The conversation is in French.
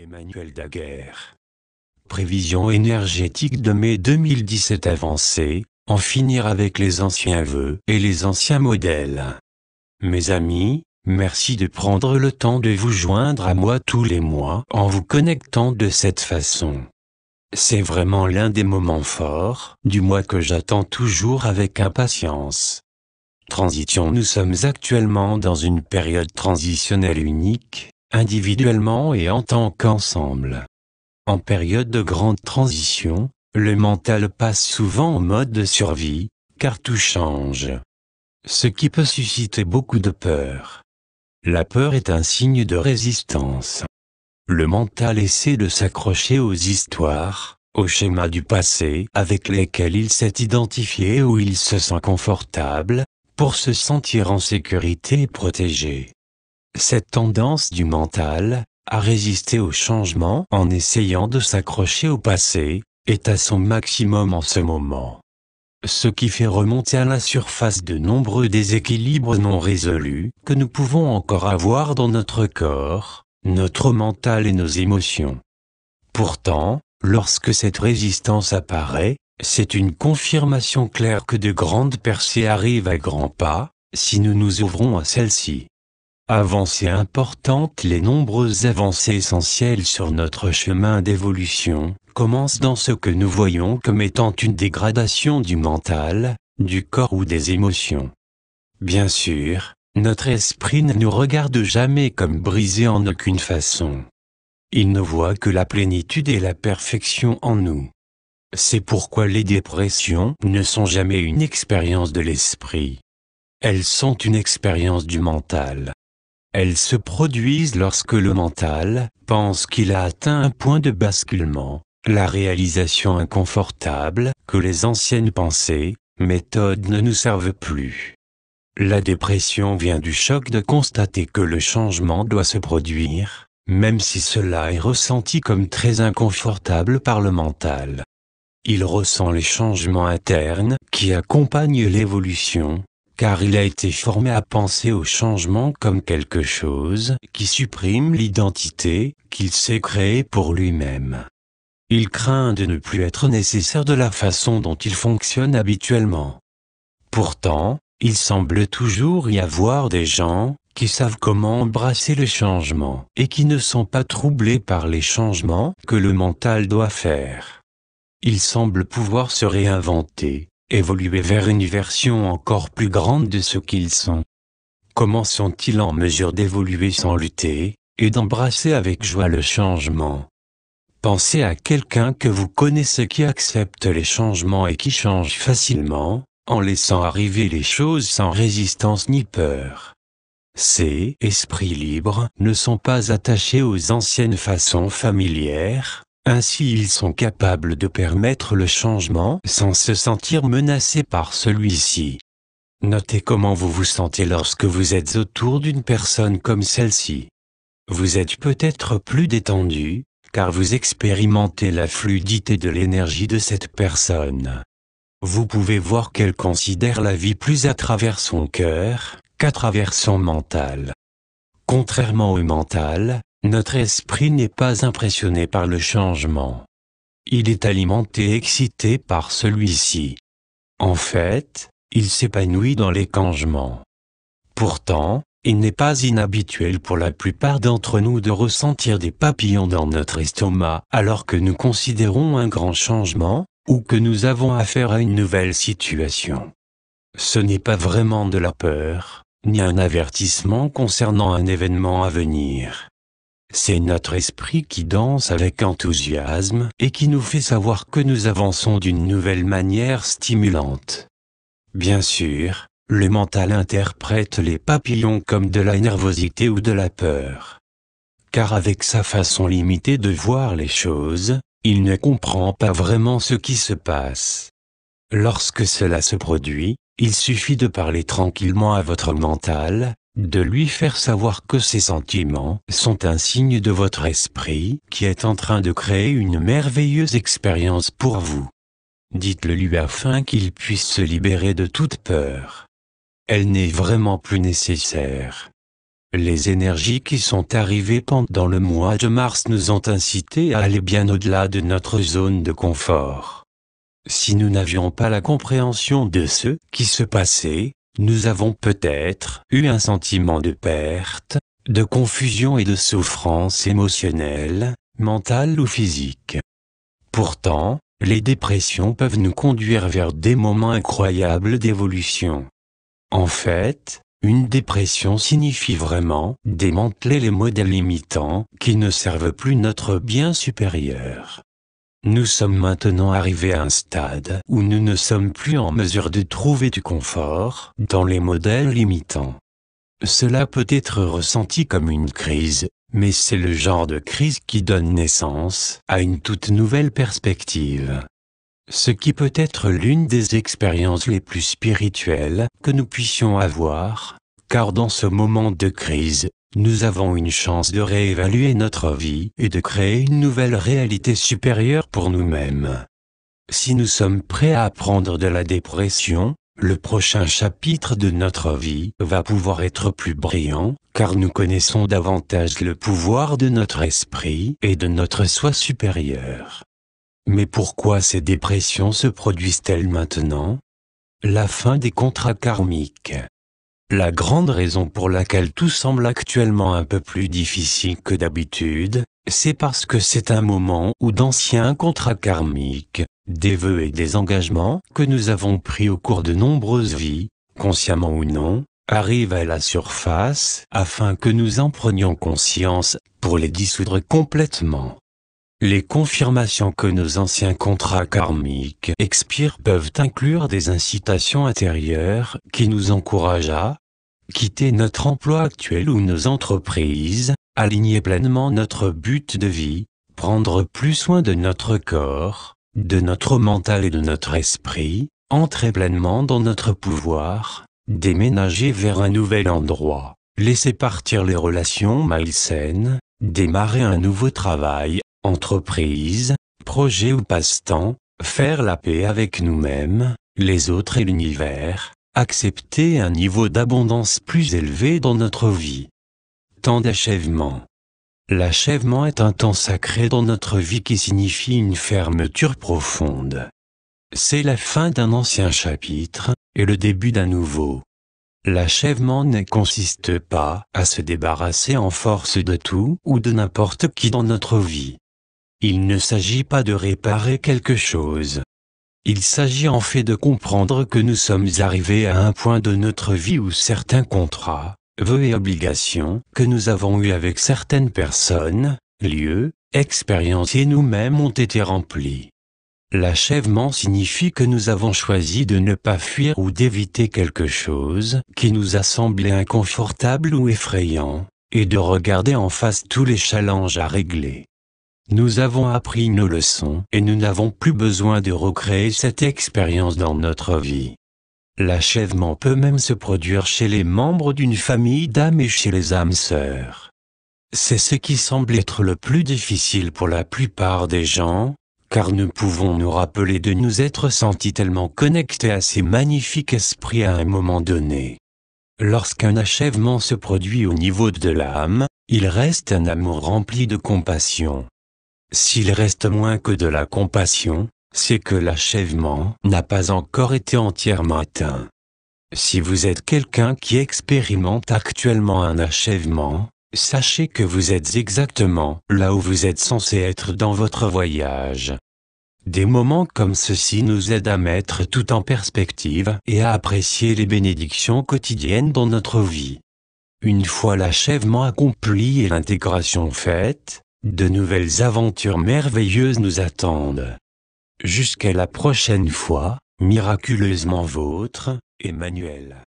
Emmanuel Daguerre. Prévision énergétique de mai 2017 avancée, en finir avec les anciens vœux et les anciens modèles. Mes amis, merci de prendre le temps de vous joindre à moi tous les mois en vous connectant de cette façon. C'est vraiment l'un des moments forts du mois que j'attends toujours avec impatience. Transition. Nous sommes actuellement dans une période transitionnelle unique, individuellement et en tant qu'ensemble. En période de grande transition, le mental passe souvent en mode de survie, car tout change. Ce qui peut susciter beaucoup de peur. La peur est un signe de résistance. Le mental essaie de s'accrocher aux histoires, aux schémas du passé avec lesquels il s'est identifié ou il se sent confortable, pour se sentir en sécurité et protégé. Cette tendance du mental, à résister au changement en essayant de s'accrocher au passé, est à son maximum en ce moment. Ce qui fait remonter à la surface de nombreux déséquilibres non résolus que nous pouvons encore avoir dans notre corps, notre mental et nos émotions. Pourtant, lorsque cette résistance apparaît, c'est une confirmation claire que de grandes percées arrivent à grands pas, si nous nous ouvrons à celles-ci. Avancées importantes. Les nombreuses avancées essentielles sur notre chemin d'évolution commencent dans ce que nous voyons comme étant une dégradation du mental, du corps ou des émotions. Bien sûr, notre esprit ne nous regarde jamais comme brisé en aucune façon. Il ne voit que la plénitude et la perfection en nous. C'est pourquoi les dépressions ne sont jamais une expérience de l'esprit. Elles sont une expérience du mental. Elles se produisent lorsque le mental pense qu'il a atteint un point de basculement, la réalisation inconfortable que les anciennes pensées, méthodes ne nous servent plus. La dépression vient du choc de constater que le changement doit se produire, même si cela est ressenti comme très inconfortable par le mental. Il ressent les changements internes qui accompagnent l'évolution, car il a été formé à penser au changement comme quelque chose qui supprime l'identité qu'il s'est créée pour lui-même. Il craint de ne plus être nécessaire de la façon dont il fonctionne habituellement. Pourtant, il semble toujours y avoir des gens qui savent comment embrasser le changement et qui ne sont pas troublés par les changements que le mental doit faire. Ils semblent pouvoir se réinventer, évoluer vers une version encore plus grande de ce qu'ils sont. Comment sont-ils en mesure d'évoluer sans lutter, et d'embrasser avec joie le changement? Pensez à quelqu'un que vous connaissez qui accepte les changements et qui change facilement, en laissant arriver les choses sans résistance ni peur. Ces esprits libres ne sont pas attachés aux anciennes façons familières. Ainsi ils sont capables de permettre le changement sans se sentir menacés par celui-ci. Notez comment vous vous sentez lorsque vous êtes autour d'une personne comme celle-ci. Vous êtes peut-être plus détendu, car vous expérimentez la fluidité de l'énergie de cette personne. Vous pouvez voir qu'elle considère la vie plus à travers son cœur qu'à travers son mental. Contrairement au mental, notre esprit n'est pas impressionné par le changement. Il est alimenté et excité par celui-ci. En fait, il s'épanouit dans les changements. Pourtant, il n'est pas inhabituel pour la plupart d'entre nous de ressentir des papillons dans notre estomac alors que nous considérons un grand changement, ou que nous avons affaire à une nouvelle situation. Ce n'est pas vraiment de la peur, ni un avertissement concernant un événement à venir. C'est notre esprit qui danse avec enthousiasme et qui nous fait savoir que nous avançons d'une nouvelle manière stimulante. Bien sûr, le mental interprète les papillons comme de la nervosité ou de la peur. Car avec sa façon limitée de voir les choses, il ne comprend pas vraiment ce qui se passe. Lorsque cela se produit, il suffit de parler tranquillement à votre mental, de lui faire savoir que ces sentiments sont un signe de votre esprit qui est en train de créer une merveilleuse expérience pour vous. Dites-le lui afin qu'il puisse se libérer de toute peur. Elle n'est vraiment plus nécessaire. Les énergies qui sont arrivées pendant le mois de mars nous ont incités à aller bien au-delà de notre zone de confort. Si nous n'avions pas la compréhension de ce qui se passait, nous avons peut-être eu un sentiment de perte, de confusion et de souffrance émotionnelle, mentale ou physique. Pourtant, les dépressions peuvent nous conduire vers des moments incroyables d'évolution. En fait, une dépression signifie vraiment démanteler les modèles limitants qui ne servent plus notre bien supérieur. Nous sommes maintenant arrivés à un stade où nous ne sommes plus en mesure de trouver du confort dans les modèles limitants. Cela peut être ressenti comme une crise, mais c'est le genre de crise qui donne naissance à une toute nouvelle perspective. Ce qui peut être l'une des expériences les plus spirituelles que nous puissions avoir, car dans ce moment de crise, nous avons une chance de réévaluer notre vie et de créer une nouvelle réalité supérieure pour nous-mêmes. Si nous sommes prêts à apprendre de la dépression, le prochain chapitre de notre vie va pouvoir être plus brillant, car nous connaissons davantage le pouvoir de notre esprit et de notre soi supérieur. Mais pourquoi ces dépressions se produisent-elles maintenant? La fin des contrats karmiques. La grande raison pour laquelle tout semble actuellement un peu plus difficile que d'habitude, c'est parce que c'est un moment où d'anciens contrats karmiques, des vœux et des engagements que nous avons pris au cours de nombreuses vies, consciemment ou non, arrivent à la surface afin que nous en prenions conscience pour les dissoudre complètement. Les confirmations que nos anciens contrats karmiques expirent peuvent inclure des incitations intérieures qui nous encouragent à quitter notre emploi actuel ou nos entreprises, aligner pleinement notre but de vie, prendre plus soin de notre corps, de notre mental et de notre esprit, entrer pleinement dans notre pouvoir, déménager vers un nouvel endroit, laisser partir les relations malsaines, démarrer un nouveau travail, entreprise, projet ou passe-temps, faire la paix avec nous-mêmes, les autres et l'univers, accepter un niveau d'abondance plus élevé dans notre vie. Temps d'achèvement. L'achèvement est un temps sacré dans notre vie qui signifie une fermeture profonde. C'est la fin d'un ancien chapitre et le début d'un nouveau. L'achèvement ne consiste pas à se débarrasser en force de tout ou de n'importe qui dans notre vie. Il ne s'agit pas de réparer quelque chose. Il s'agit en fait de comprendre que nous sommes arrivés à un point de notre vie où certains contrats, vœux et obligations que nous avons eus avec certaines personnes, lieux, expériences et nous-mêmes ont été remplis. L'achèvement signifie que nous avons choisi de ne pas fuir ou d'éviter quelque chose qui nous a semblé inconfortable ou effrayant, et de regarder en face tous les challenges à régler. Nous avons appris nos leçons et nous n'avons plus besoin de recréer cette expérience dans notre vie. L'achèvement peut même se produire chez les membres d'une famille d'âmes et chez les âmes sœurs. C'est ce qui semble être le plus difficile pour la plupart des gens, car nous pouvons nous rappeler de nous être sentis tellement connectés à ces magnifiques esprits à un moment donné. Lorsqu'un achèvement se produit au niveau de l'âme, il reste un amour rempli de compassion. S'il reste moins que de la compassion, c'est que l'achèvement n'a pas encore été entièrement atteint. Si vous êtes quelqu'un qui expérimente actuellement un achèvement, sachez que vous êtes exactement là où vous êtes censé être dans votre voyage. Des moments comme ceux-ci nous aident à mettre tout en perspective et à apprécier les bénédictions quotidiennes dans notre vie. Une fois l'achèvement accompli et l'intégration faite, de nouvelles aventures merveilleuses nous attendent. Jusqu'à la prochaine fois, miraculeusement vôtre, Emmanuel.